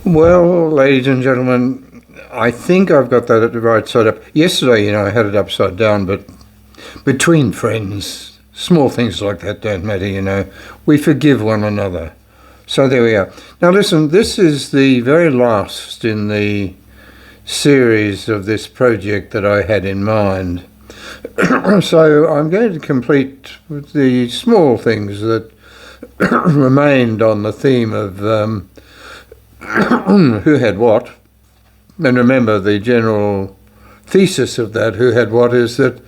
Well, ladies and gentlemen, I think I've got that at the right side up. Yesterday, I had it upside down, but between friends, small things like that don't matter. We forgive one another. So there we are. Now listen, this is the very last in the series of this project that I had in mind. So I'm going to complete the small things that remained on the theme of who had what. And remember, the general thesis of that who had what is that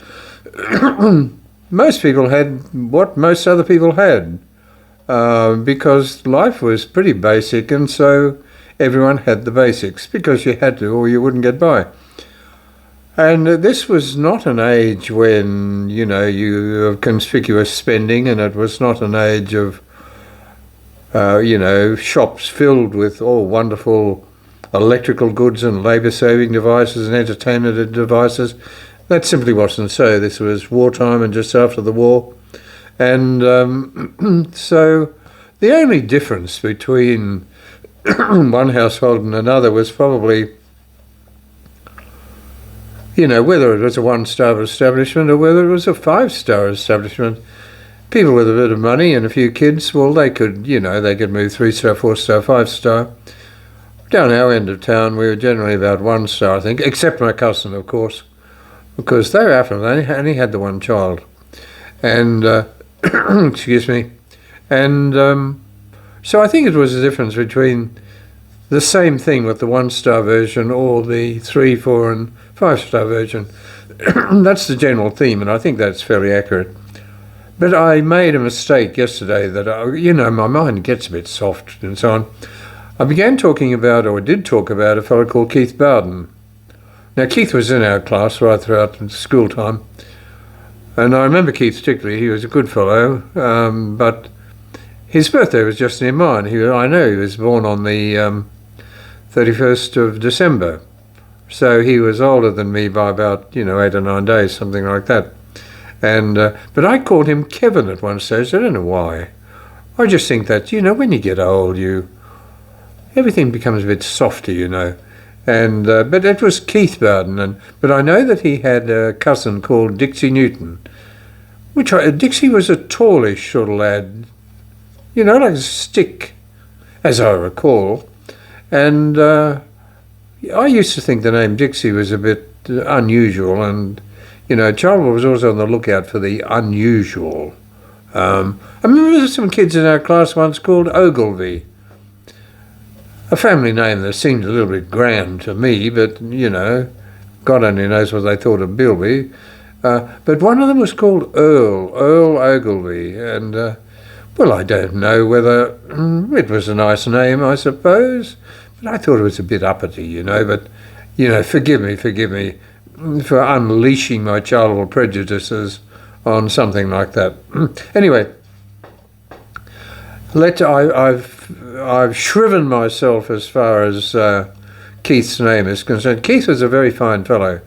most people had what most other people had, because life was pretty basic, and so everyone had the basics because you had to or you wouldn't get by. And this was not an age when, you have conspicuous spending, and it was not an age of shops filled with all wonderful electrical goods and labour-saving devices and entertainment devices. That simply wasn't so. This was wartime and just after the war. And so the only difference between one household and another was probably, whether it was a one-star establishment or whether it was a five-star establishment. People with a bit of money and a few kids, well, they could move 3-star, 4-star, 5-star. Down our end of town, we were generally about 1-star, I think, except my cousin, of course, because they were affluent. They only had the one child. And, excuse me. And so I think it was a difference between the same thing with the 1-star version or the 3, 4, and 5-star version. That's the general theme, and I think that's fairly accurate. But I made a mistake yesterday that, my mind gets a bit soft and so on. I began talking about, or did talk about, a fellow called Keith Bowden. Now, Keith was in our class right throughout school time. And I remember Keith particularly. He was a good fellow, but his birthday was just near mine. I know he was born on the 31st of December. So he was older than me by about, 8 or 9 days, something like that. And but I called him Kevin at one stage. I don't know why. I just think that, when you get old, everything becomes a bit softer, And but it was Keith Bowden, but I know that he had a cousin called Dixie Newton, Dixie was a tallish sort of lad, like a stick, as I recall. And I used to think the name Dixie was a bit unusual, and Charleville was always on the lookout for the unusual. I remember there were some kids in our class once called Ogilvy, a family name that seemed a little bit grand to me, but, God only knows what they thought of Bilby. But one of them was called Earl Ogilvy, and, I don't know whether it was a nice name, I suppose, but I thought it was a bit uppity, but, forgive me for unleashing my childhood prejudices on something like that. Anyway, I've shriven myself as far as Keith's name is concerned. Keith was a very fine fellow.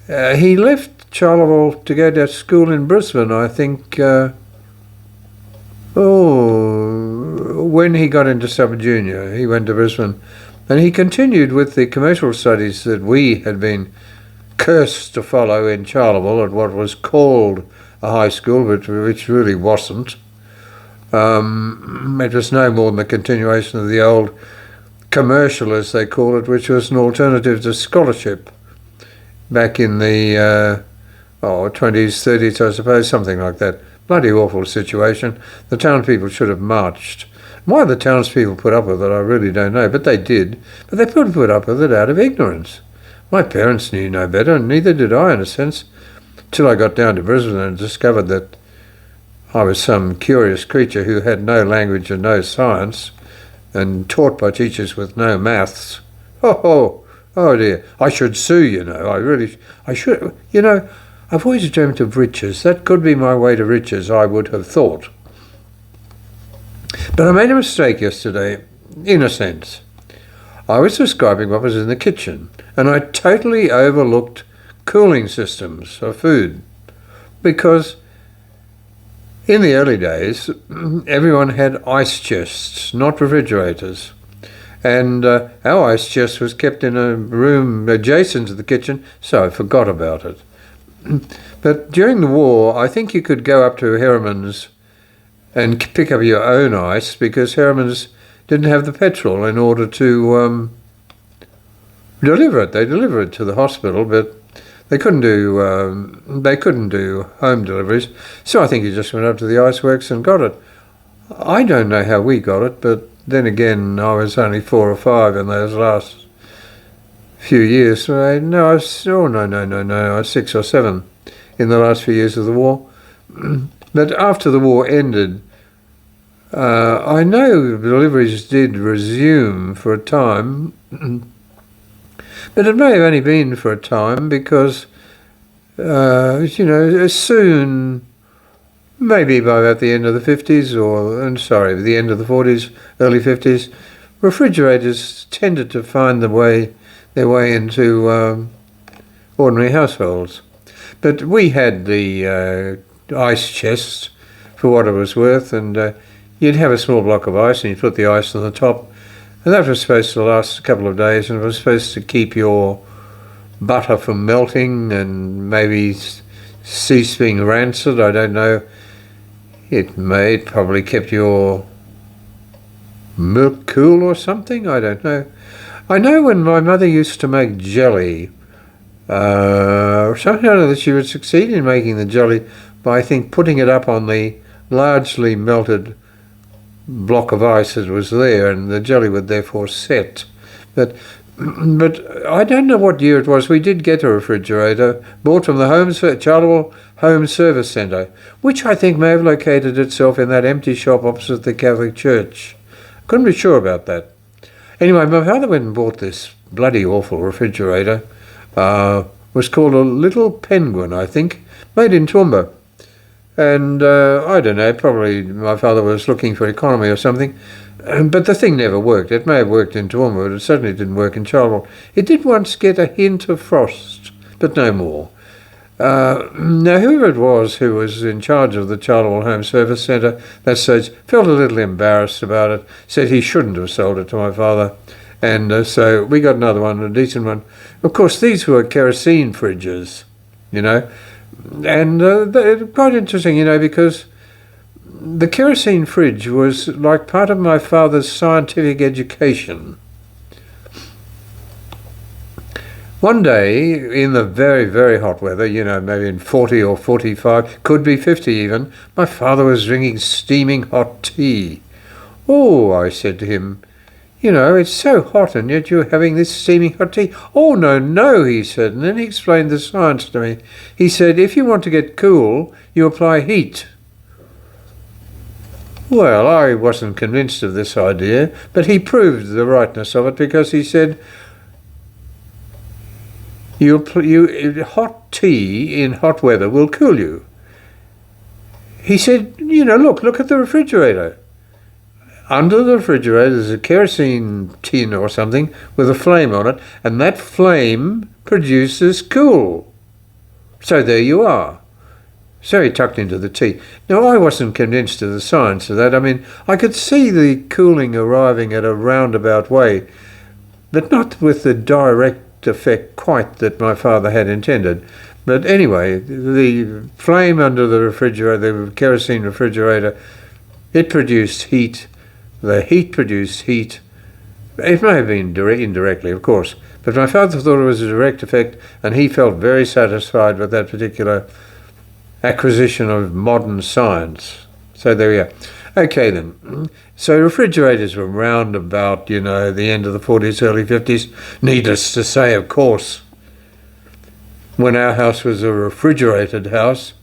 He left Charleville to go to school in Brisbane, I think, when he got into sub-junior. He went to Brisbane. And he continued with the commercial studies that we had been cursed to follow in Charleville at what was called a high school, but which really wasn't. It was no more than a continuation of the old commercial, as they call it, which was an alternative to scholarship back in the 20s, 30s, I suppose, something like that. Bloody awful situation. The townspeople should have marched. Why the townspeople put up with it, I really don't know, but they did. But they put up with it out of ignorance. My parents knew no better, and neither did I, in a sense, till I got down to Brisbane and discovered that I was some curious creature who had no language and no science, and taught by teachers with no maths. Oh dear, I should sue, I should, I've always dreamt of riches. That could be my way to riches, I would have thought. But I made a mistake yesterday, in a sense. I was describing what was in the kitchen, and I totally overlooked cooling systems of food, because in the early days, everyone had ice chests, not refrigerators. And our ice chest was kept in a room adjacent to the kitchen, so I forgot about it. But during the war, I think you could go up to Harriman's and pick up your own ice, because Harriman's didn't have the petrol in order to deliver it. They deliver it to the hospital, but they couldn't do home deliveries. So I think you just went up to the iceworks and got it. I don't know how we got it, but then again, I was only 4 or 5 in those last few years. So I was 6 or 7 in the last few years of the war. But after the war ended, I know deliveries did resume for a time, but it may have only been for a time, because, soon, maybe by about the end of the 50s, the end of the 40s, early 50s, refrigerators tended to find their way into ordinary households. But we had the ice chests for what it was worth, and you'd have a small block of ice and you'd put the ice on the top, and that was supposed to last a couple of days, and it was supposed to keep your butter from melting and maybe cease being rancid. I don't know. It probably kept your milk cool or something. I don't know. I know when my mother used to make jelly, somehow or other she would succeed in making the jelly by, I think, putting it up on the largely melted block of ice that was there, and the jelly would therefore set. But I don't know what year it was. We did get a refrigerator bought from the Charleville Home Service Centre, which I think may have located itself in that empty shop opposite the Catholic Church. Couldn't be sure about that. Anyway, my father went and bought this bloody awful refrigerator. Was called a Little Penguin, I think, made in Toowoomba. And I don't know, probably my father was looking for economy or something. But the thing never worked. It may have worked in Toowoomba, but it certainly didn't work in Charleville. It did once get a hint of frost, but no more. Now, whoever it was who was in charge of the Charleville Home Service Centre that stage felt a little embarrassed about it, said he shouldn't have sold it to my father. And so we got another one, a decent one. Of course, these were kerosene fridges, and they're quite interesting, because the kerosene fridge was like part of my father's scientific education. One day, in the very, very hot weather, maybe in 40 or 45, could be 50 even, my father was drinking steaming hot tea. "Oh," I said to him, "it's so hot, and yet you're having this steaming hot tea." "Oh, no," he said, and then he explained the science to me. He said, if you want to get cool, you apply heat. Well, I wasn't convinced of this idea, but he proved the rightness of it, because he said, hot tea in hot weather will cool you. He said, look at the refrigerator. Under the refrigerator there's a kerosene tin or something with a flame on it, and that flame produces cool. So there you are. So he tucked into the tea. Now, I wasn't convinced of the science of that. I mean, I could see the cooling arriving at a roundabout way, but not with the direct effect quite that my father had intended. But anyway, the flame under the refrigerator, the kerosene refrigerator, it produced heat. The heat produced heat. It may have been indirectly, of course, but my father thought it was a direct effect, and he felt very satisfied with that particular acquisition of modern science. So there we are. Okay then. So refrigerators were round about, the end of the 40s, early 50s. Needless to say, of course, when our house was a refrigerated house,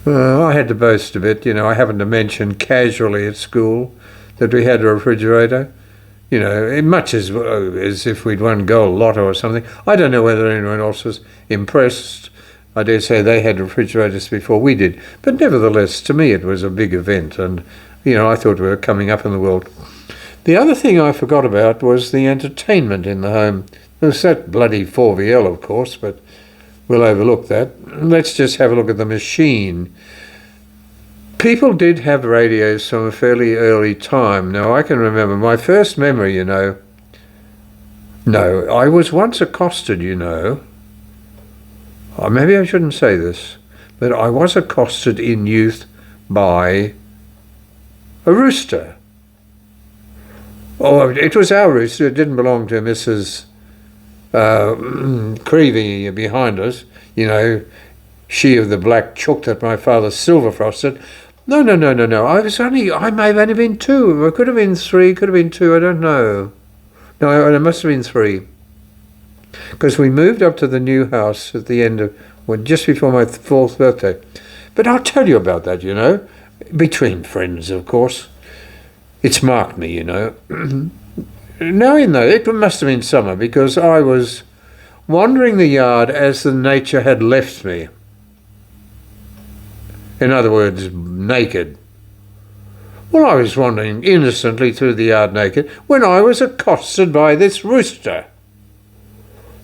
I had to boast a bit. I happened to mention casually at school that we had a refrigerator. Much as if we'd won gold lotto or something. I don't know whether anyone else was impressed. I dare say they had refrigerators before we did. But nevertheless, to me it was a big event, and, I thought we were coming up in the world. The other thing I forgot about was the entertainment in the home. There was that bloody 4VL, of course, but we'll overlook that. Let's just have a look at the machine. People did have radios from a fairly early time. Now, I can remember my first memory, No, I was once accosted, maybe I shouldn't say this, but I was accosted in youth by a rooster. Oh, it was our rooster. It didn't belong to Mrs. Creevy behind us, she of the black chook that my father silver frosted. No. I may have only been 2. I could have been 3, could have been 2, I don't know. No, it must have been 3. Because we moved up to the new house at the end of, just before my 4th birthday. But I'll tell you about that, between friends, of course. It's marked me, Now, it must have been summer because I was wandering the yard as the nature had left me. In other words, naked. Well, I was wandering innocently through the yard naked when I was accosted by this rooster.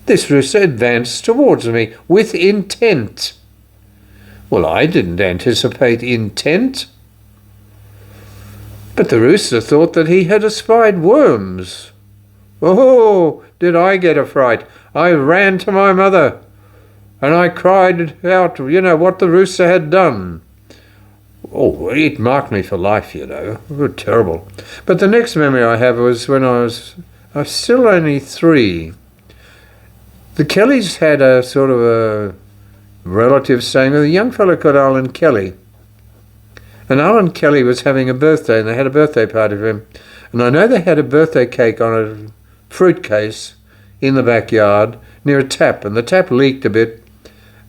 This rooster advanced towards me with intent. Well, I didn't anticipate intent. But the rooster thought that he had espied worms. Oh, did I get a fright. I ran to my mother, and I cried out, what the rooster had done. Oh, it marked me for life, Oh, terrible. But the next memory I have was when I was still only 3. The Kellys had a sort of a relative staying with a young fellow called Alan Kelly. And Alan Kelly was having a birthday, and they had a birthday party for him. And I know they had a birthday cake on a fruit case in the backyard near a tap, and the tap leaked a bit,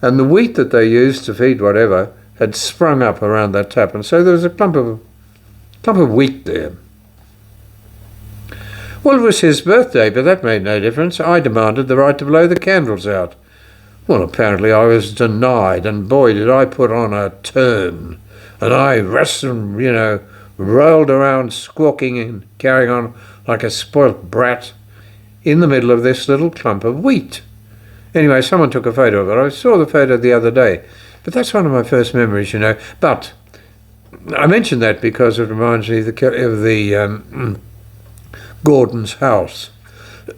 and the wheat that they used to feed whatever had sprung up around that tap, and so there was a clump of wheat there. Well, it was his birthday, but that made no difference. I demanded the right to blow the candles out. Well, apparently I was denied, and boy, did I put on a turn. And I wrestled, rolled around squawking and carrying on like a spoilt brat in the middle of this little clump of wheat. Anyway, someone took a photo of it. I saw the photo the other day. But that's one of my first memories, But I mention that because it reminds me of the Gordon's house.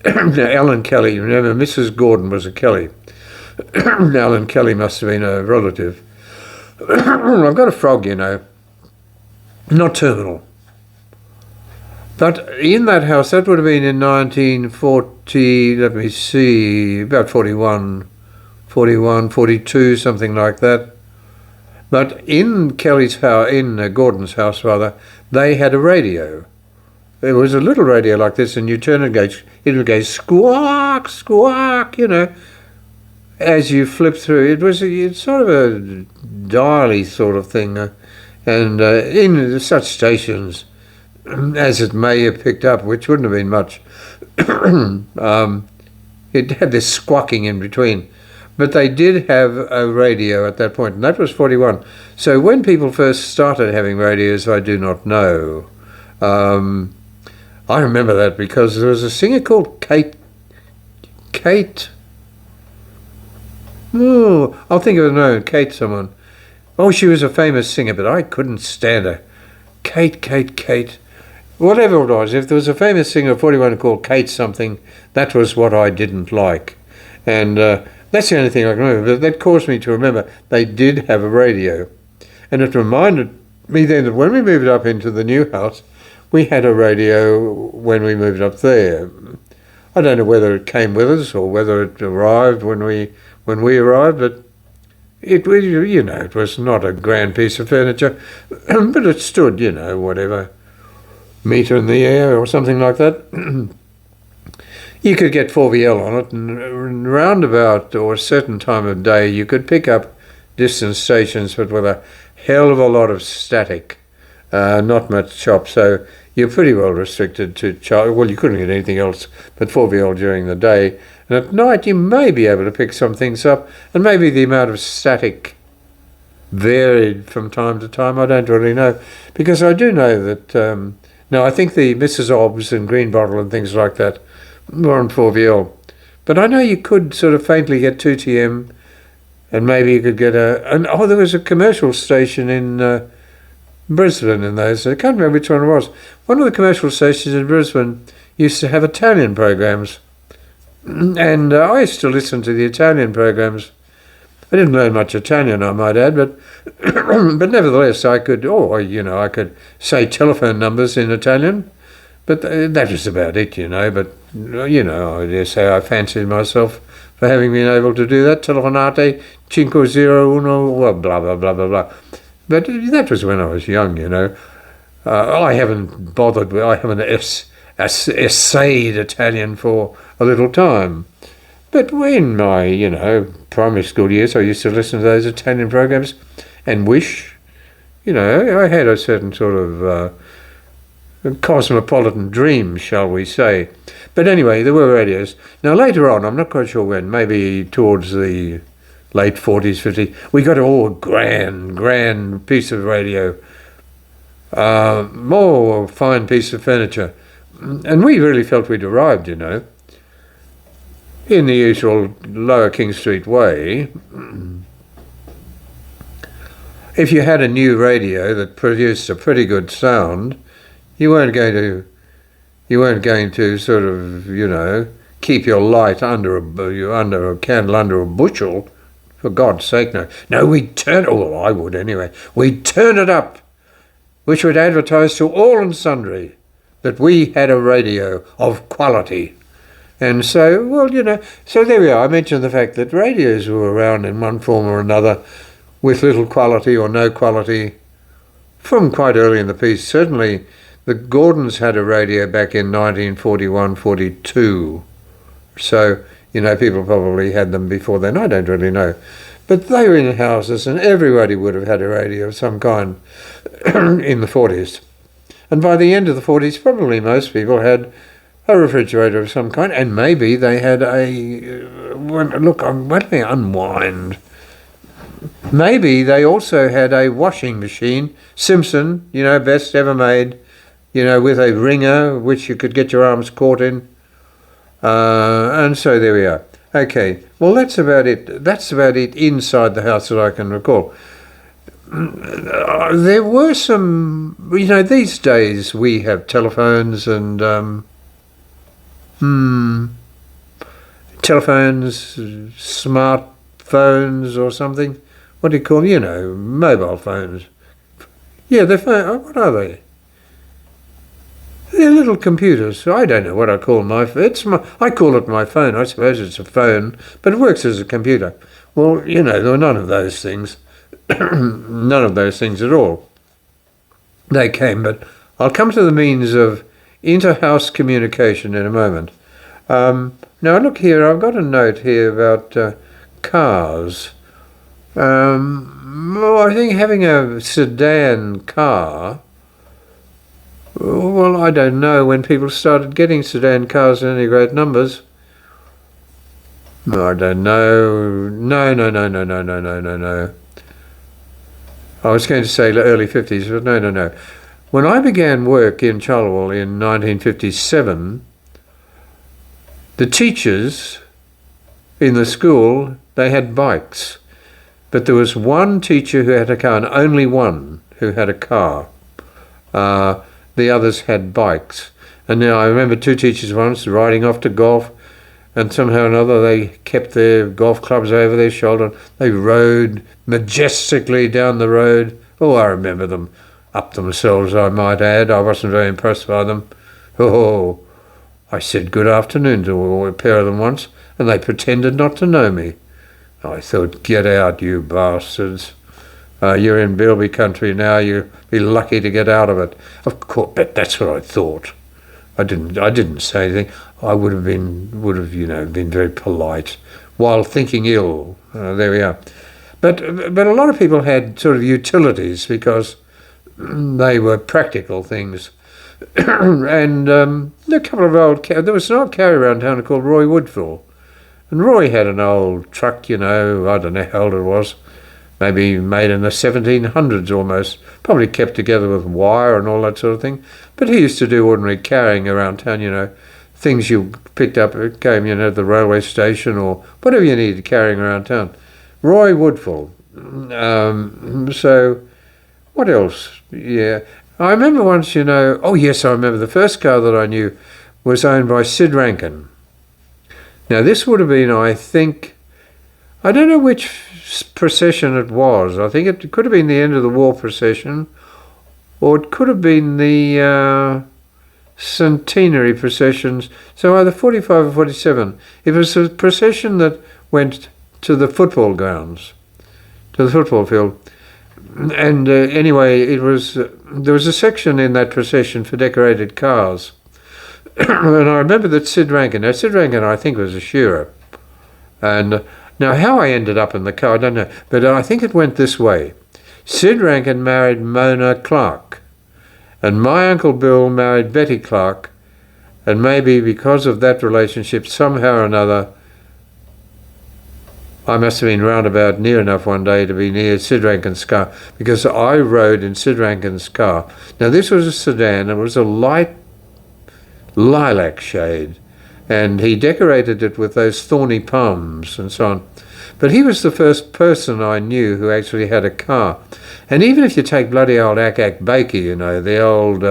Now, Ellen Kelly, remember, Mrs. Gordon was a Kelly. Ellen Kelly must have been a relative. I've got a frog, not terminal. But in that house, that would have been in 1940, let me see, about 41, 42, something like that. But in Kelly's house, in Gordon's house rather, they had a radio. It was a little radio like this, and you turn it would go squawk, squawk, as you flip through. It's sort of a dial-y sort of thing, and in such stations as it may have picked up, which wouldn't have been much, it had this squawking in between. But they did have a radio at that point, and that was 41. So when people first started having radios, I do not know. I remember that because there was a singer called Kate. Oh, I'll think of her name. Kate someone. Oh, she was a famous singer, but I couldn't stand her. Kate. Whatever it was, if there was a famous singer of 41 called Kate something, that was what I didn't like. And that's the only thing I can remember. But that caused me to remember they did have a radio. And it reminded me then that when we moved up into the new house, we had a radio when we moved up there. I don't know whether it came with us or whether it arrived when we arrived, but it was not a grand piece of furniture, but it stood, whatever, metre in the air or something like that. You could get 4VL on it, and round about or a certain time of day you could pick up distance stations, but with a hell of a lot of static, not much chop, so you're pretty well restricted to well, you couldn't get anything else but 4VL during the day, and at night you may be able to pick some things up, and maybe the amount of static varied from time to time. I don't really know, because I do know that now I think the Mrs. Obbs and Green Bottle and things like that were on 4VL, but I know you could sort of faintly get 2TM, and maybe you could get there was a commercial station in Brisbane in those days. I can't remember which one it was. One of the commercial stations in Brisbane used to have Italian programs. And I used to listen to the Italian programs. I didn't learn much Italian, I might add, but but nevertheless, I could say telephone numbers in Italian, but that was about it, But I dare say I fancied myself for having been able to do that. Telefonate 501, blah blah blah blah blah. But that was when I was young, I haven't bothered with. I haven't essayed Italian for a little time. But in my, primary school years, I used to listen to those Italian programs and wish, I had a certain sort of cosmopolitan dream, shall we say. But anyway, there were radios. Now, later on, I'm not quite sure when, maybe towards the late 40s, 50s, we got a grand piece of radio, more fine piece of furniture. And we really felt we'd arrived, in the usual Lower King Street way. If you had a new radio that produced a pretty good sound, you weren't going to sort of, keep your light under a candle under a bushel. For God's sake, no. No, we'd turn it, well, I would anyway. We'd turn it up, which would advertise to all and sundry that we had a radio of quality. And so, so there we are. I mentioned the fact that radios were around in one form or another with little quality or no quality from quite early in the piece. Certainly, the Gordons had a radio back in 1941, 42. So, people probably had them before then. I don't really know. But they were in houses and everybody would have had a radio of some kind in the 40s. And by the end of the 40s, probably most people had a refrigerator of some kind, and maybe they had let me unwind. Maybe they also had a washing machine, Simpson, best ever made, with a wringer which you could get your arms caught in. And so there we are. Okay, well that's about it. That's about it inside the house that I can recall. There were some, these days we have telephones and telephones, smartphones or something. What do you call them? Mobile phones. Yeah, they're what are they? They're little computers. I don't know what I call my phone. I call it my phone. I suppose it's a phone, but it works as a computer. Well, there were none of those things. None of those things at all. They came, but I'll come to the means of inter-house communication in a moment. Now, look here, I've got a note here about cars. I think having a sedan car, well, I don't know when people started getting sedan cars in any great numbers. I don't know. No. I was going to say early 50s, but no. When I began work in Charleville in 1957, the teachers in the school, they had bikes. But there was one teacher who had a car, and only one who had a car. The others had bikes. And now I remember two teachers once riding off to golf, and somehow or another they kept their golf clubs over their shoulder. They rode majestically down the road. Oh, I remember them. Up themselves, I might add. I wasn't very impressed by them. Oh, I said good afternoon to a pair of them once, and they pretended not to know me. I thought, get out, you bastards. You're in Bilby country now. You'll be lucky to get out of it. Of course, but that's what I thought. I didn't say anything. I would have been very polite while thinking ill. There we are. But a lot of people had sort of utilities because they were practical things. And a couple of there was an old carrier around town called Roy Woodfull. And Roy had an old truck, I don't know how old it was, maybe made in the 1700s almost, probably kept together with wire and all that sort of thing. But he used to do ordinary carrying around town, things you picked up, it came, at the railway station or whatever you needed carrying around town. Roy Woodfull. So What else? Yeah. I remember once, oh yes, I remember the first car that I knew was owned by Sid Rankin. Now this would have been, I think, I don't know which procession it was. I think it could have been the end of the war procession, or it could have been the centenary processions. So either 45 or 47. It was a procession that went to the football grounds, to the football field. And anyway, there was a section in that procession for decorated cars. And I remember that Sid Rankin, I think, was a shearer. And now how I ended up in the car, I don't know, but I think it went this way. Sid Rankin married Mona Clark, and my Uncle Bill married Betty Clark, and maybe because of that relationship, somehow or another, I must have been roundabout near enough one day to be near Sid Rankin's car, because I rode in Sid Rankin's car. Now this was a sedan, it was a light lilac shade, and he decorated it with those thorny palms and so on. But he was the first person I knew who actually had a car. And even if you take bloody old Ack Baker, the old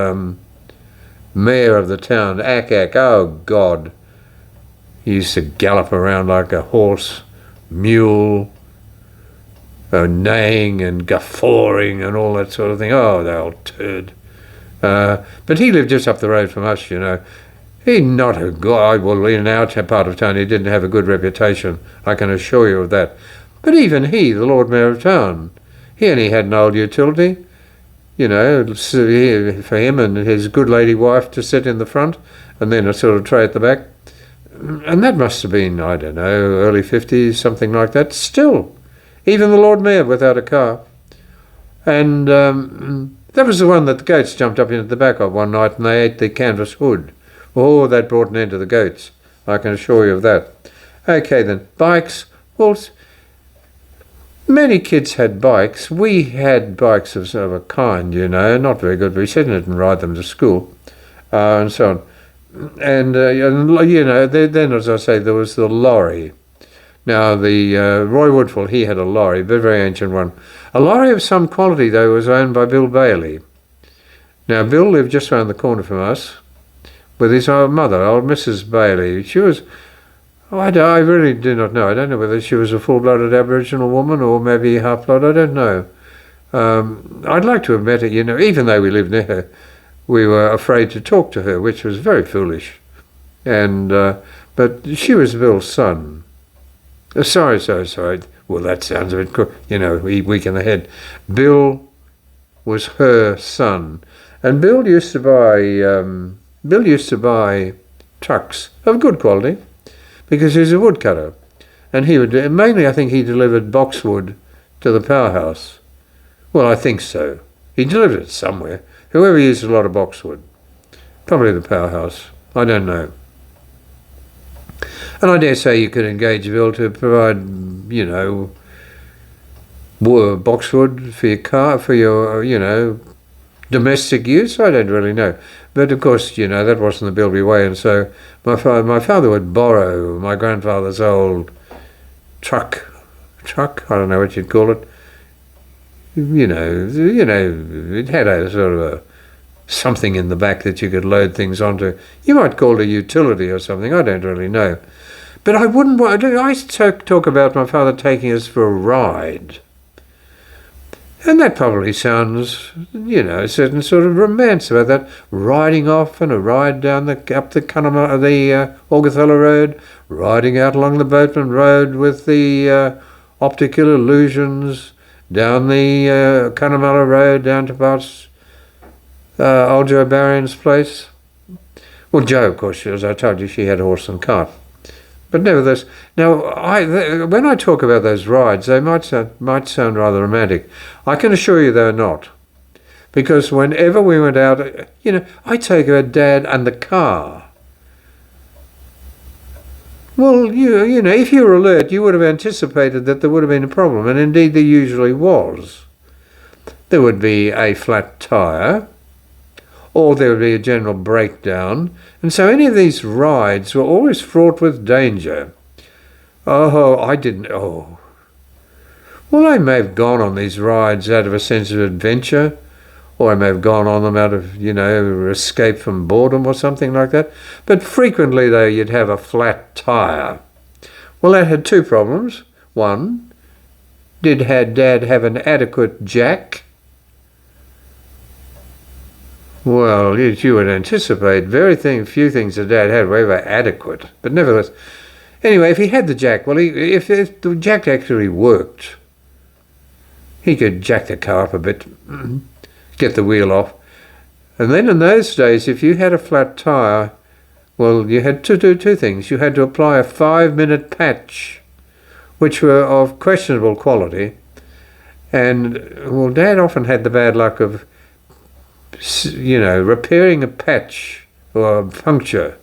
mayor of the town, Ack, oh God, he used to gallop around like a horse, mule, neighing and guffawing and all that sort of thing. Oh, the old turd. But he lived just up the road from us, He not a guy, well, in our part of town, he didn't have a good reputation, I can assure you of that. But even he, the Lord Mayor of town, he only had an old utility, for him and his good lady wife to sit in the front, and then a sort of tray at the back. And that must have been, I don't know, early 50s, something like that. Still, even the Lord Mayor without a car. And that was the one that the goats jumped up into the back of one night, and they ate the canvas hood. Oh, that brought an end to the goats, I can assure you of that. Okay then, bikes. Well, many kids had bikes. We had bikes of sort of a kind, not very good. We didn't ride them to school, and so on. And, then, as I say, there was the lorry. Now, the Roy Woodfull, he had a lorry, very, very ancient one. A lorry of some quality, though, was owned by Bill Bailey. Now, Bill lived just around the corner from us with his old mother, old Mrs. Bailey. She was, I really do not know. I don't know whether she was a full-blooded Aboriginal woman or maybe half-blood. I don't know. I'd like to have met her, even though we lived near her. We were afraid to talk to her, which was very foolish. And but she was Bill's son. Sorry. Well, that sounds a bit cool. Weak in the head. Bill was her son, and Bill used to buy trucks of good quality because he was a woodcutter, and he would mainly, I think, he delivered boxwood to the powerhouse. Well, I think so. He delivered it somewhere. Whoever used a lot of boxwood, probably the powerhouse. I don't know. And I dare say you could engage Bill to provide, boxwood for your car, for your, domestic use. I don't really know. But of course, that wasn't the Bilby way. And so my father would borrow my grandfather's old truck, I don't know what you'd call it. It had a sort of something in the back that you could load things onto. You might call it a utility or something, I don't really know. But I wouldn't want, I talk about my father taking us for a ride. And that probably sounds, a certain sort of romance about that, riding off and a ride down up the Augathola Road, riding out along the Boatman Road with the optical illusions, down the Cunnamulla Road, down to past old Joe Barron's place. Well, Jo, of course, as I told you, she had a horse and cart. But nevertheless, now, when I talk about those rides, they might sound rather romantic. I can assure you they're not. Because whenever we went out, I take her Dad and the car. Well, if you were alert, you would have anticipated that there would have been a problem, and indeed there usually was. There would be a flat tyre, or there would be a general breakdown, and so any of these rides were always fraught with danger. Well, I may have gone on these rides out of a sense of adventure, or I may have gone on them out of, escape from boredom or something like that. But frequently, though, you'd have a flat tyre. Well, that had two problems. One, had Dad have an adequate jack? Well, you would anticipate very few things that Dad had were ever adequate. But nevertheless, anyway, if he had the jack, well, if the jack actually worked, he could jack the car up a bit, get the wheel off. And then in those days, if you had a flat tyre, well, you had to do two things. You had to apply a 5-minute patch, which were of questionable quality. And, well, Dad often had the bad luck of, repairing a patch or a puncture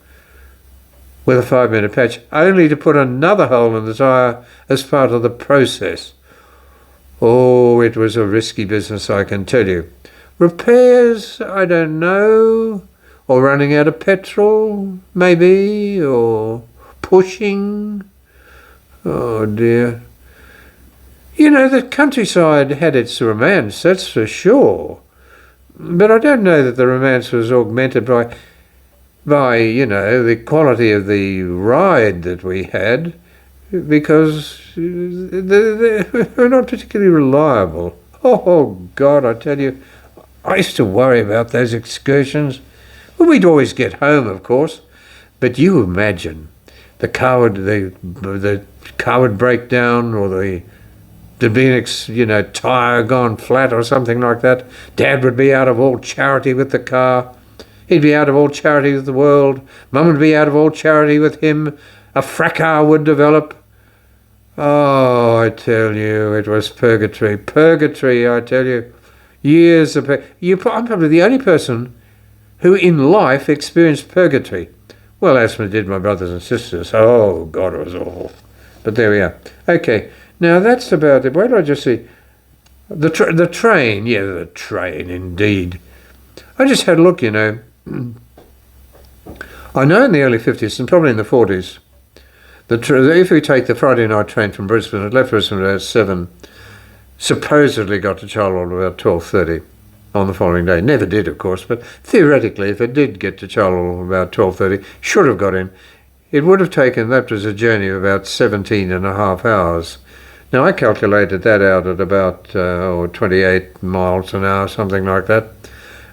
with a 5-minute patch, only to put another hole in the tyre as part of the process. Oh, it was a risky business, I can tell you. Repairs, I don't know, or running out of petrol, maybe, or pushing. Oh dear. The countryside had its romance, that's for sure. But I don't know that the romance was augmented by the quality of the ride that we had, because they were not particularly reliable. Oh, God, I tell you, I used to worry about those excursions. Well, we'd always get home, of course, but you imagine the car would break down, or there'd be an tyre gone flat or something like that. Dad would be out of all charity with the car. He'd be out of all charity with the world. Mum would be out of all charity with him. A fracas would develop. Oh, I tell you, it was purgatory. Purgatory, I tell you. Years of... I'm probably the only person who in life experienced purgatory. Well, as did my brothers and sisters. Oh, God, it was awful. But there we are. Okay, now that's about it. Where did I just see? The train. Yeah, the train, indeed. I just had a look, I know in the early 50s and probably in the 40s, if we take the Friday night train from Brisbane, it left Brisbane about 7, supposedly got to Charleville about 12:30 on the following day. Never did, of course, but theoretically, if it did get to Charleville about 12:30, should have got in, it would have taken, that was a journey of about 17 and a half hours. Now, I calculated that out at about 28 miles an hour, something like that.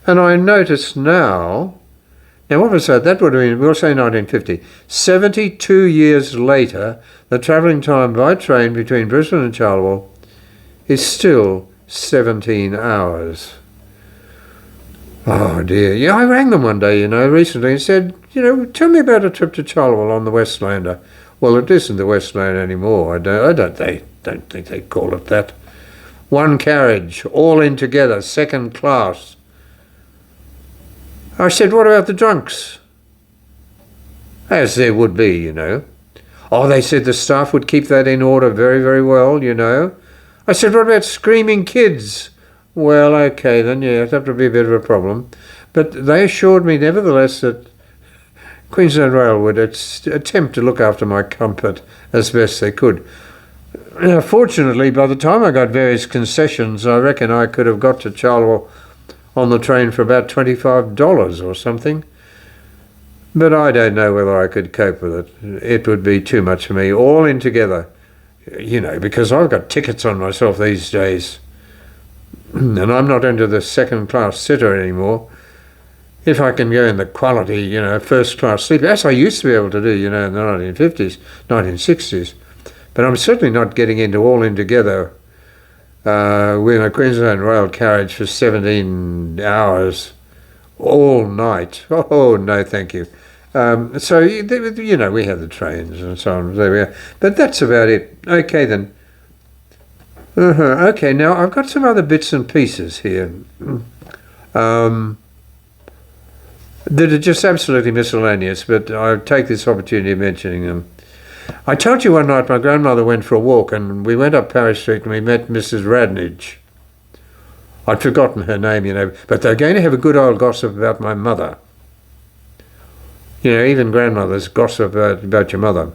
And I notice now what was that? That would have been, we'll say 1950. 72 years later, the travelling time by train between Brisbane and Charleville is still 17 hours. Oh dear. Yeah, I rang them one day, recently and said, tell me about a trip to Charleville on the Westlander. Well, it isn't the Westlander anymore. I don't think they call it that. One carriage, all in together, second class. I said, what about the drunks? As there would be, Oh, they said the staff would keep that in order very, very well, I said, what about screaming kids? Well, okay, then, yeah, that would be a bit of a problem. But they assured me, nevertheless, that Queensland Rail would attempt to look after my comfort as best they could. Now, fortunately, by the time I got various concessions, I reckon I could have got to Charleville on the train for about $25 or something. But I don't know whether I could cope with it. It would be too much for me, all in together, because I've got tickets on myself these days. And I'm not into the second-class sitter anymore. If I can go in the quality, first-class sleep, as I used to be able to do, in the 1950s, 1960s. But I'm certainly not getting into all in together with a Queensland Rail carriage for 17 hours all night. Oh, no, thank you. So, we have the trains and so on. There we are. But that's about it. Okay, then. Okay, now I've got some other bits and pieces here that are just absolutely miscellaneous, but I'll take this opportunity of mentioning them. I told you one night my grandmother went for a walk and we went up Parish Street and we met Mrs. Radnage. I'd forgotten her name, but they're going to have a good old gossip about my mother. Even grandmothers gossip about your mother.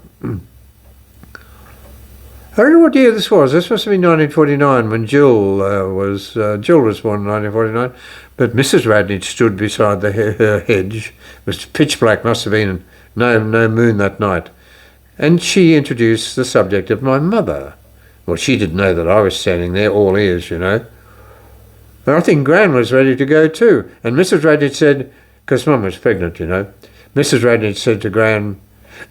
I don't know what year this was. This must have been 1949 when Jill was born in 1949. But Mrs. Radnich stood beside her hedge. It was pitch black, must have been no moon that night. And she introduced the subject of my mother. Well, she didn't know that I was standing there, all ears, you know. And I think Gran was ready to go too. And Mrs. Radnich said, because Mum was pregnant, you know, Mrs. Radnich said to Gran,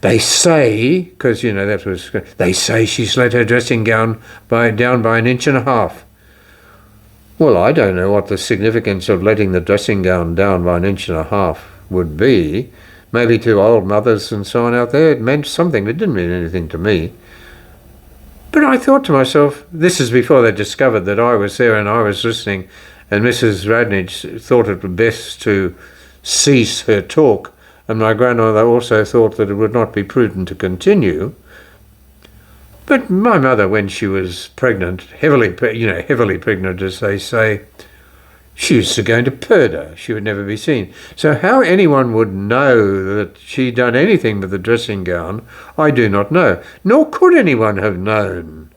they say, because, you know, they say she's let her dressing gown down by 1.5 inches. Well, I don't know what the significance of letting the dressing gown down by 1.5 inches would be. Maybe to old mothers and so on out there it meant something. It didn't mean anything to me. But I thought to myself, this is before they discovered that I was there and I was listening, and Mrs. Radnich thought it would best to cease her talk. And my grandmother also thought that it would not be prudent to continue. But my mother, when she was pregnant, heavily pregnant, as they say, she used to go into purdah. She would never be seen. So how anyone would know that she'd done anything with the dressing gown, I do not know. Nor could anyone have known.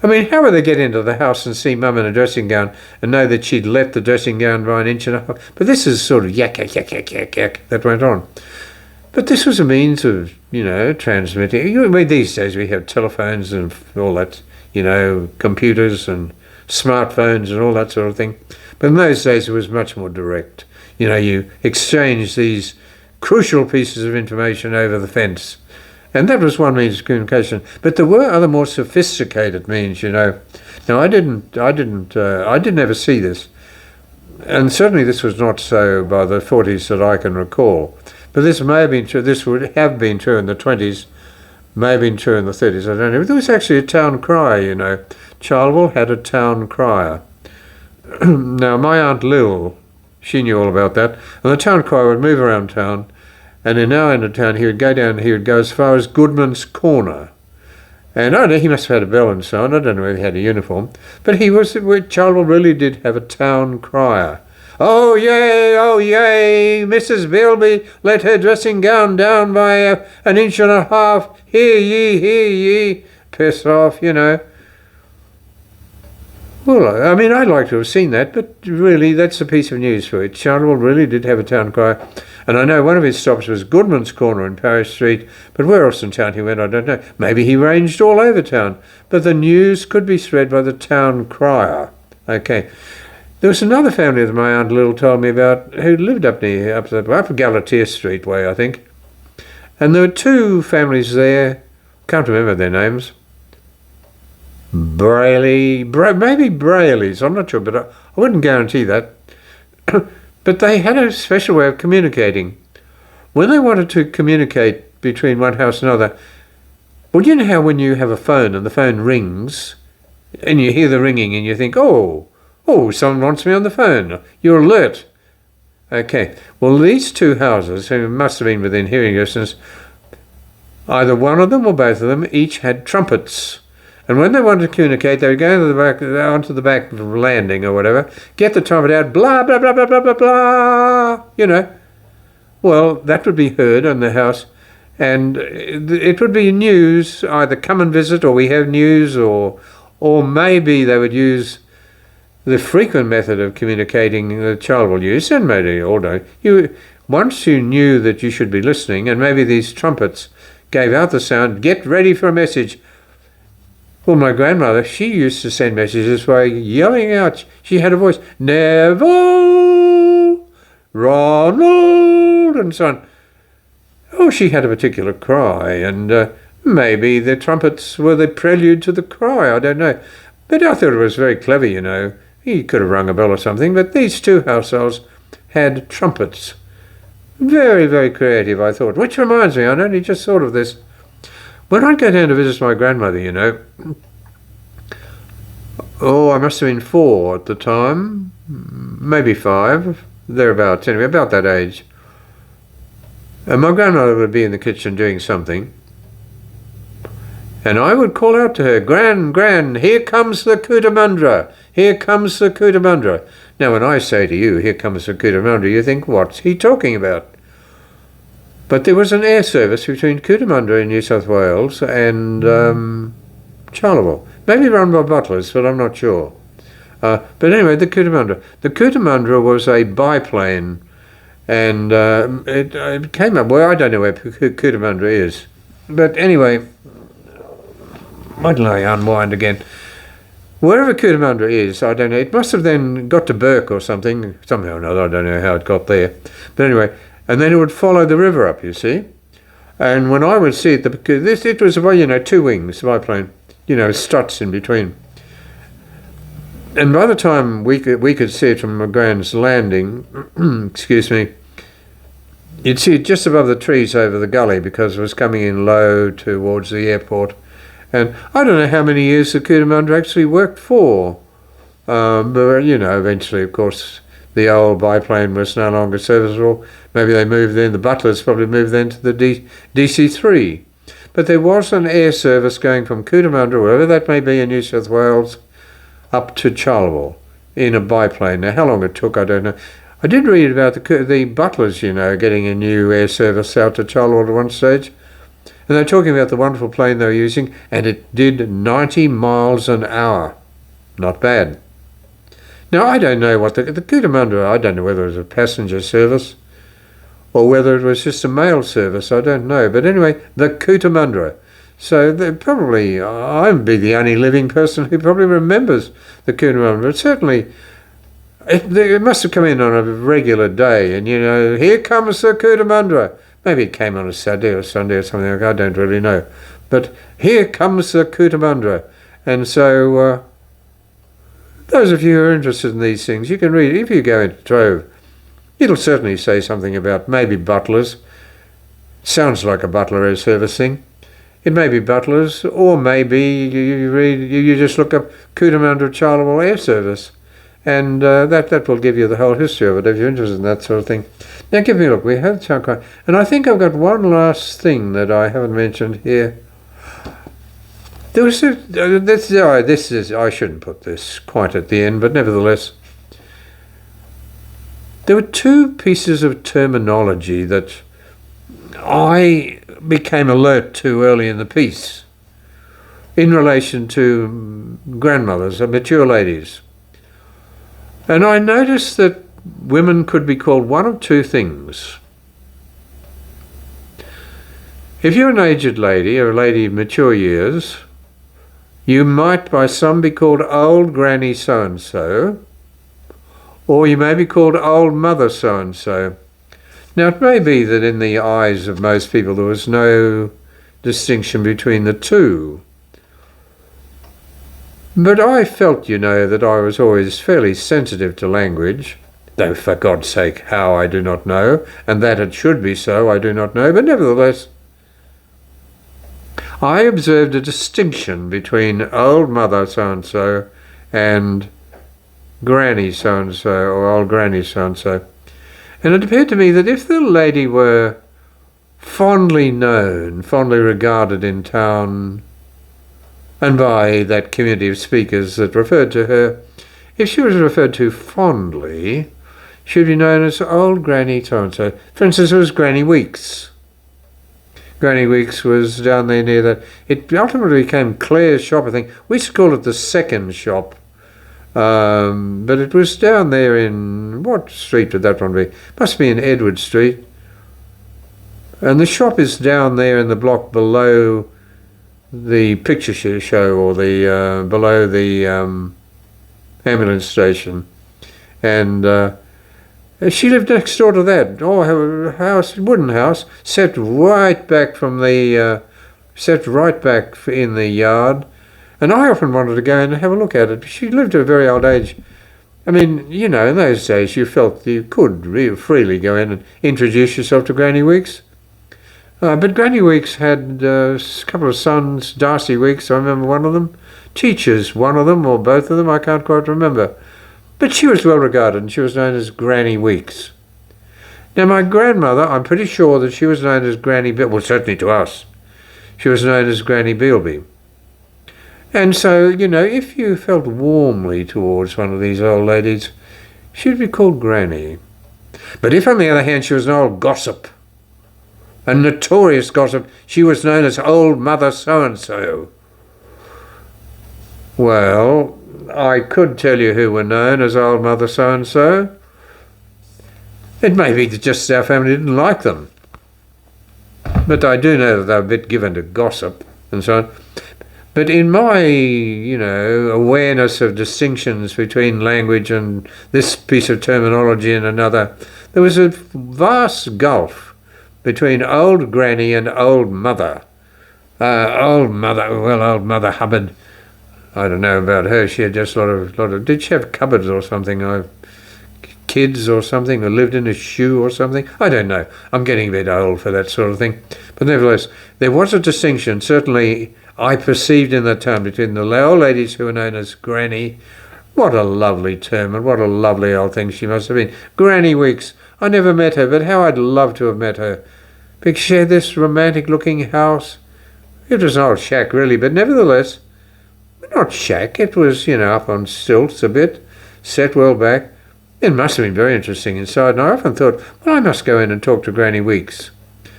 I mean, how would they get into the house and see Mum in a dressing gown and know that she'd let the dressing gown by 1.5 inches? But this is sort of yak that went on. But this was a means of, you know, transmitting. I mean, these days we have telephones and all that, you know, computers and smartphones and all that sort of thing. But in those days it was much more direct. You know, you exchange these crucial pieces of information over the fence. And that was one means of communication. But there were other more sophisticated means, you know. Now, I didn't ever see this. And certainly this was not so by the 40s that I can recall. But this may have been true. This would have been true in the 20s, may have been true in the 30s. I don't know. But there was actually a town crier, you know. Charleville had a town crier. Now, my Aunt Lil, she knew all about that. And the town crier would move around town. And in our end of town, he would go as far as Goodman's Corner. And I don't know, he must have had a bell and so on. I don't know whether he had a uniform. But Charleville really did have a town crier. Oh, yay, Mrs. Bilby let her dressing gown down by 1.5 inches. Hear ye. Piss off, you know. Well, I mean, I'd like to have seen that, but really, that's a piece of news for it. Charleville really did have a town crier. And I know one of his stops was Goodman's Corner in Parish Street, but where else in town he went, I don't know. Maybe he ranged all over town. But the news could be spread by the town crier. Okay. There was another family that my Aunt Lil told me about who lived up Galatea Street way, I think. And there were two families there, can't remember their names. Maybe Brayleys, I'm not sure, but I wouldn't guarantee that. But they had a special way of communicating. When they wanted to communicate between one house and another, well, you know how when you have a phone and the phone rings, and you hear the ringing and you think, oh, someone wants me on the phone. You're alert. Okay, well, these two houses, who must have been within hearing distance, either one of them or both of them each had trumpets. And when they wanted to communicate, they would go onto the back landing or whatever, get the trumpet out, blah, blah, blah, blah, blah, blah, blah, you know. Well, that would be heard in the house, and it would be news, either come and visit, or we have news, or maybe they would use the frequent method of communicating the child will use, and maybe although once you knew that you should be listening, and maybe these trumpets gave out the sound, get ready for a message. Well, my grandmother, she used to send messages by yelling out. She had a voice, Neville, Ronald, and so on. Oh, she had a particular cry, and maybe the trumpets were the prelude to the cry, I don't know. But I thought it was very clever, you know. He could have rung a bell or something, but these two households had trumpets. Very, very creative, I thought. Which reminds me, I only just thought of this. When I'd go down to visit my grandmother, you know, I must have been 4 at the time, maybe 5, thereabouts, anyway, about that age. And my grandmother would be in the kitchen doing something, and I would call out to her, Gran, here comes the Cootamundra, here comes the Cootamundra. Now, when I say to you, here comes the Cootamundra, you think, what's he talking about? But there was an air service between Cootamundra in New South Wales and Charleville. Maybe run by butlers, but I'm not sure. But anyway, the Cootamundra. The Cootamundra was a biplane, and it came up. Well, I don't know where Cootamundra is, but anyway, why don't I unwind again? Wherever Cootamundra is, I don't know. It must have then got to Burke or something, somehow or another. I don't know how it got there, but anyway, and then it would follow the river up. You see, and when I would see it, it was about 2 wings biplane, struts in between. And by the time we could see it from McGrand's Landing, excuse me, you'd see it just above the trees over the gully because it was coming in low towards the airport. And I don't know how many years the Cootamundra actually worked for. But, eventually, of course, the old biplane was no longer serviceable. Maybe they moved then, the butlers probably moved then to the DC-3. But there was an air service going from Cootamundra, wherever that may be in New South Wales, up to Charleville in a biplane. Now, how long it took, I don't know. I did read about the butlers, getting a new air service out to Charleville at one stage. And they're talking about the wonderful plane they were using, and it did 90 miles an hour. Not bad. Now, I don't know what the Cootamundra, I don't know whether it was a passenger service or whether it was just a mail service. I don't know. But anyway, the Cootamundra. So I'd be the only living person who probably remembers the Cootamundra. But certainly, it must have come in on a regular day, and here comes the Cootamundra. Maybe it came on a Saturday or Sunday or something like that, I don't really know. But here comes the Cootamundra. And so, those of you who are interested in these things, you can read, if you go into Trove, it'll certainly say something about maybe butlers. Sounds like a butler air service thing. It may be butlers, or maybe you just look up Cootamundra Charleville Air Service, and that will give you the whole history of it if you're interested in that sort of thing. Now give me a look. We have Chalkai, and I think I've got one last thing that I haven't mentioned here. There was I shouldn't put this quite at the end, but nevertheless, there were 2 pieces of terminology that I became alert to early in the piece in relation to grandmothers and mature ladies. And I noticed that women could be called one of 2 things. If you're an aged lady or a lady of mature years, you might by some be called old granny so-and-so, or you may be called old mother so-and-so. Now, it may be that in the eyes of most people there was no distinction between the 2. But I felt, that I was always fairly sensitive to language, though for God's sake how I do not know, and that it should be so I do not know, but nevertheless I observed a distinction between old mother so-and-so and granny so-and-so, or old granny so-and-so. And it appeared to me that if the lady were fondly known, fondly regarded in town and by that community of speakers that referred to her, if she was referred to fondly, she would be known as old granny so-and-so. For instance, it was Granny Weeks. Granny Weeks was down there near that. It ultimately became Claire's shop, I think. We used to call it the second shop. But it was down there in, what street would that one be? Must be in Edward Street. And the shop is down there in the block below the picture show, or the below the ambulance station. And she lived next door to that. Oh, her house, wooden house, set right back from the, set right back in the yard. And I often wanted to go and have a look at it. She lived to a very old age. I mean, in those days you felt you could really freely go in and introduce yourself to Granny Weeks. But Granny Weeks had a couple of sons, Darcy Weeks, I remember one of them. Teachers, one of them, or both of them, I can't quite remember. But she was well regarded, and she was known as Granny Weeks. Now, my grandmother, I'm pretty sure that she was known as Granny Bilby. Well, certainly to us. She was known as Granny Bilby. And so, if you felt warmly towards one of these old ladies, she'd be called Granny. But if, on the other hand, she was an old gossip, a notorious gossip, she was known as Old Mother So-and-so. Well, I could tell you who were known as Old Mother So-and-so. It may be that just our family didn't like them. But I do know that they were a bit given to gossip and so on. But in my, awareness of distinctions between language and this piece of terminology and another, there was a vast gulf between old granny and old mother. Old Mother Hubbard, I don't know about her. She had just a lot of. Did she have cupboards or something? Kids or something, or lived in a shoe or something? I don't know. I'm getting a bit old for that sort of thing. But nevertheless, there was a distinction, certainly I perceived in that time, between the old ladies who were known as Granny. What a lovely term, and what a lovely old thing she must have been. Granny Weeks. I never met her, but how I'd love to have met her. Because she had this romantic-looking house. It was an old shack, really, but nevertheless, not shack. It was, up on stilts a bit, set well back. It must have been very interesting inside, and I often thought, well, I must go in and talk to Granny Weeks.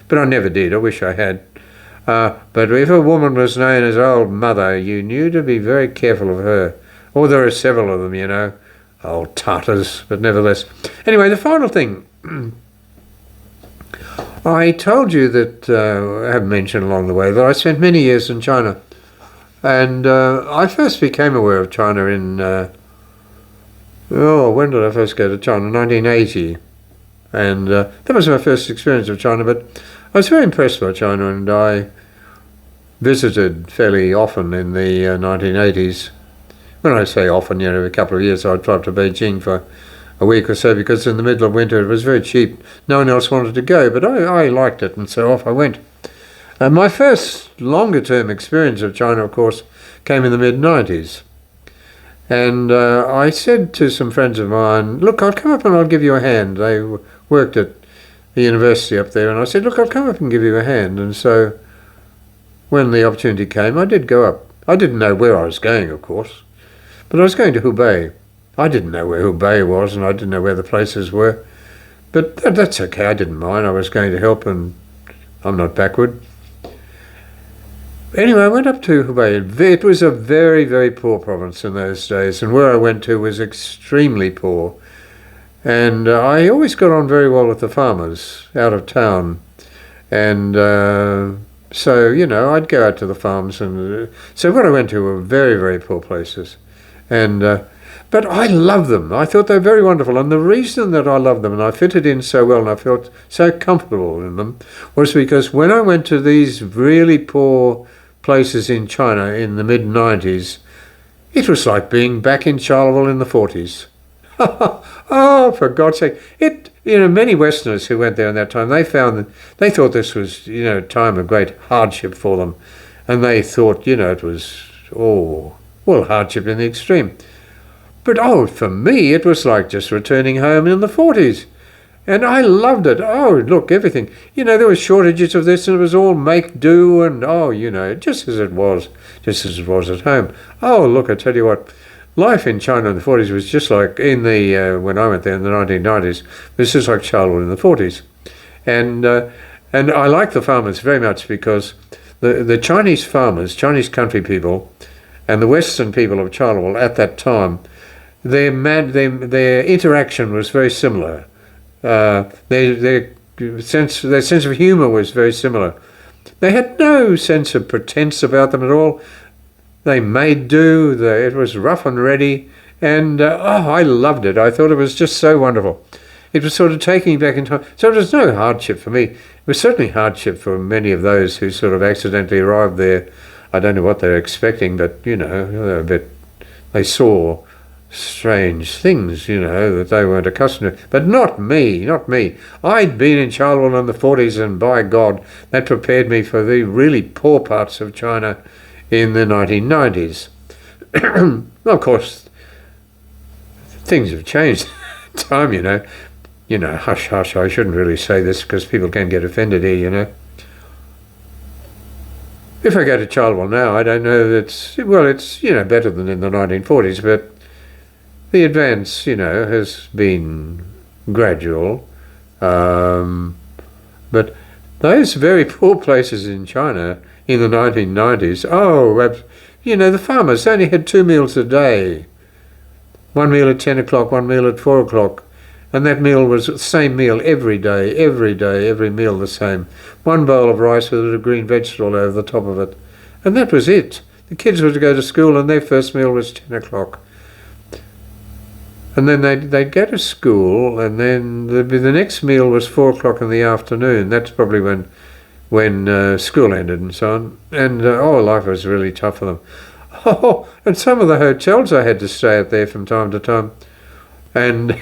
But I never did. I wish I had. But if a woman was known as Old Mother, you knew to be very careful of her. Or there are several of them, old tartars, but nevertheless. Anyway, the final thing. I told you that, I have mentioned along the way, that I spent many years in China. And I first became aware of China in, when did I first go to China? 1980. And that was my first experience of China, but I was very impressed by China, and I visited fairly often in the 1980s. When I say often, every couple of years I'd drive to Beijing for a week or so, because in the middle of winter it was very cheap. No one else wanted to go, but I liked it, and so off I went. My first longer-term experience of China, of course, came in the mid-90s. And I said to some friends of mine, look, I'll come up and I'll give you a hand. They worked at the university up there, and I said, look, I'll come up and give you a hand. And so when the opportunity came, I did go up. I didn't know where I was going, of course, but I was going to Hubei. I didn't know where Hubei was, and I didn't know where the places were. But that's okay, I didn't mind. I was going to help, and I'm not backward. Anyway, I went up to Hubei. It was a very, very poor province in those days, and where I went to was extremely poor. And I always got on very well with the farmers out of town. And so, I'd go out to the farms. And so what I went to were very, very poor places. And but I loved them. I thought they were very wonderful. And the reason that I loved them, and I fitted in so well and I felt so comfortable in them, was because when I went to these really poor places in China in the mid-90s, it was like being back in Charleville in the 40s. Oh, for God's sake. Many Westerners who went there in that time, they found that they thought this was, a time of great hardship for them. And they thought, it was, hardship in the extreme. But, for me, it was like just returning home in the 40s. And I loved it. Oh, look, everything. There were shortages of this, and it was all make do, and, just as it was at home. Oh, look, I tell you what, life in China in the 40s was just like when I went there in the 1990s, it was just like Charleville in the 40s. And I like the farmers very much, because the Chinese farmers, Chinese country people, and the Western people of Charleville at that time, their interaction was very similar. Their sense of humour was very similar. They had no sense of pretense about them at all. They made do. It was rough and ready, and I loved it. I thought it was just so wonderful. It was sort of taking me back in time. So it was no hardship for me. It was certainly hardship for many of those who sort of accidentally arrived there. I don't know what they were expecting, but they saw strange things, that they weren't accustomed to. But not me. I'd been in Charleville in the 40s, and by God, that prepared me for the really poor parts of China in the 1990s. Of course, things have changed. Time, hush, I shouldn't really say this because people can get offended here, If I go to Charleville now, I don't know that it's better than in the 1940s, but the advance, has been gradual. But those very poor places in China in the 1990s, the farmers only had 2 meals a day. One meal at 10 o'clock, one meal at 4 o'clock. And that meal was the same meal every day, every meal the same. One bowl of rice with a green vegetable over the top of it. And that was it. The kids were to go to school and their first meal was 10 o'clock. And then they'd go to school, and then the next meal was 4 o'clock in the afternoon. That's probably when school ended and so on. And life was really tough for them. Oh, and some of the hotels I had to stay at there from time to time. And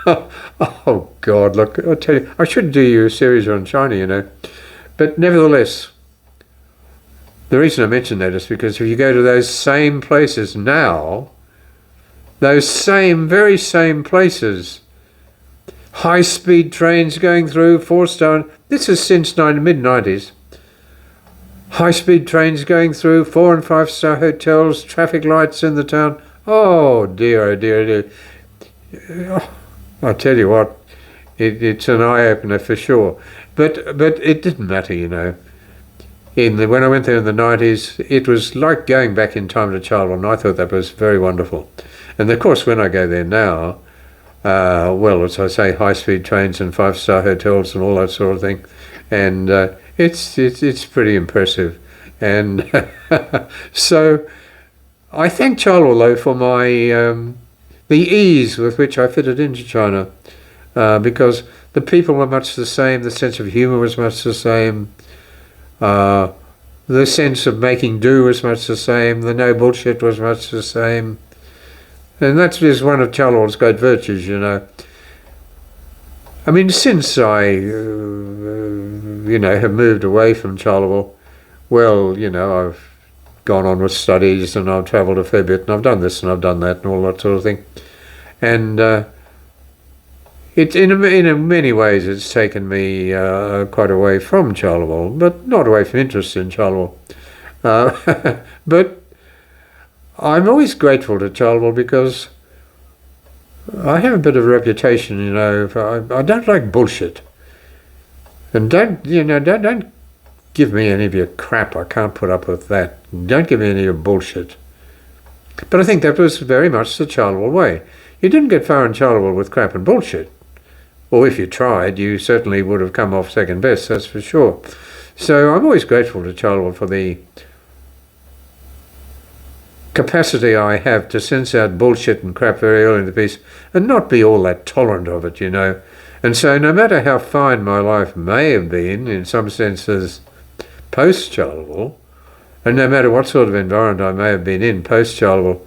oh God, look, I'll tell you, I should do you a series on China, But nevertheless, the reason I mention that is because if you go to those same places now, those very same places, high-speed trains going through, 4-star, this is since mid-90s, high-speed trains going through, 4- and 5-star hotels, traffic lights in the town. Oh dear, oh dear, oh dear. I'll tell you what, it's an eye-opener for sure. But it didn't matter, When I went there in the 90s, it was like going back in time to Charleville, and I thought that was very wonderful. And of course, when I go there now, as I say, high-speed trains and 5-star hotels and all that sort of thing, and it's pretty impressive. And so I thank Charleville, though, for the ease with which I fitted into China, because the people were much the same, the sense of humour was much the same, the sense of making do was much the same, the no bullshit was much the same. And that's just one of Charleville's great virtues, I mean, since I, have moved away from Charleville, I've gone on with studies and I've travelled a fair bit and I've done this and I've done that and all that sort of thing. And it in many ways it's taken me quite away from Charleville, but not away from interest in Charleville. But I'm always grateful to Charleville because I have a bit of a reputation, I don't like bullshit. And don't give me any of your crap. I can't put up with that. Don't give me any of your bullshit. But I think that was very much the Charleville way. You didn't get far in Charleville with crap and bullshit. Or if you tried, you certainly would have come off second best, that's for sure. So I'm always grateful to Charleville for the capacity I have to sense out bullshit and crap very early in the piece and not be all that tolerant of it, And so no matter how fine my life may have been, in some senses, post-Charleville, and no matter what sort of environment I may have been in post-Charleville,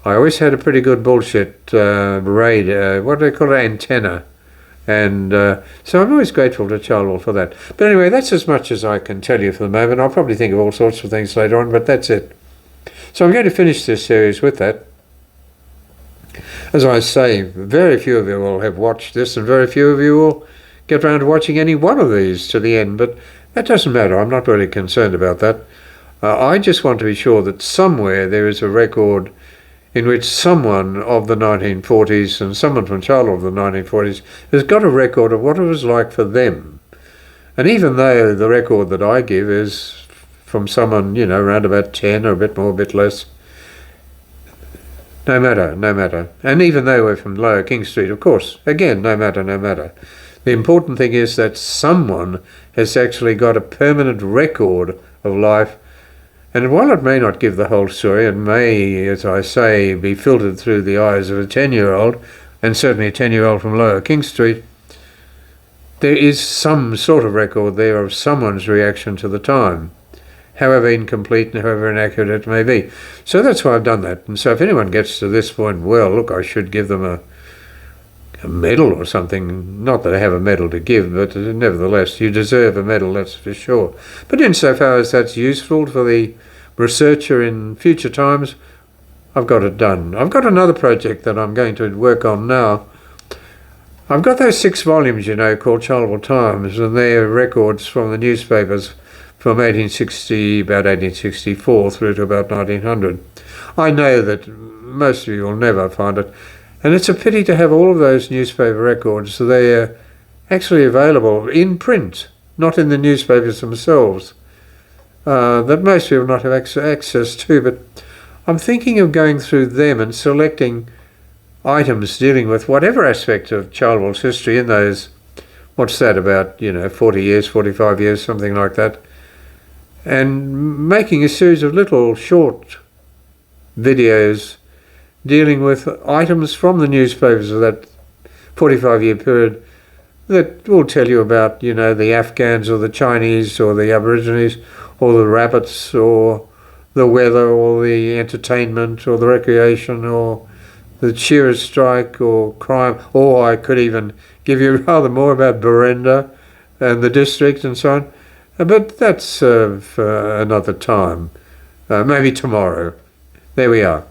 I always had a pretty good bullshit radar, what do they call it, antenna. And so I'm always grateful to Charleville for that. But anyway, that's as much as I can tell you for the moment. I'll probably think of all sorts of things later on, but that's it. So I'm going to finish this series with that. As I say, very few of you will have watched this, and very few of you will get round to watching any one of these to the end, but that doesn't matter. I'm not really concerned about that. I just want to be sure that somewhere there is a record in which someone of the 1940s and someone from Charleville of the 1940s has got a record of what it was like for them. And even though the record that I give is from someone, around about 10 or a bit more, a bit less, no matter. And even though we're from Lower King Street, of course, again, no matter. The important thing is that someone has actually got a permanent record of life. And while it may not give the whole story, it may, as I say, be filtered through the eyes of a 10-year-old, and certainly a 10-year-old from Lower King Street, there is some sort of record there of someone's reaction to the time, however incomplete and however inaccurate it may be. So that's why I've done that. And so if anyone gets to this point, well, look, I should give them a medal or something. Not that I have a medal to give, but nevertheless, you deserve a medal, that's for sure. But insofar as that's useful for the researcher in future times, I've got it done. I've got another project that I'm going to work on now. I've got those 6 volumes, called Charleville Times, and they're records from the newspapers from about 1864 through to about 1900. I know that most of you will never find it, and it's a pity to have all of those newspaper records. So they're actually available in print, not in the newspapers themselves. that most people not have access to, but I'm thinking of going through them and selecting items dealing with whatever aspect of Charleville's history in those, what's that, about, 40 years, 45 years, something like that, and making a series of little short videos dealing with items from the newspapers of that 45-year period that will tell you about, the Afghans or the Chinese or the Aborigines or the rabbits or the weather or the entertainment or the recreation or the shearers' strike or crime. Or I could even give you rather more about Berenda and the district and so on. But that's for another time, maybe tomorrow. There we are.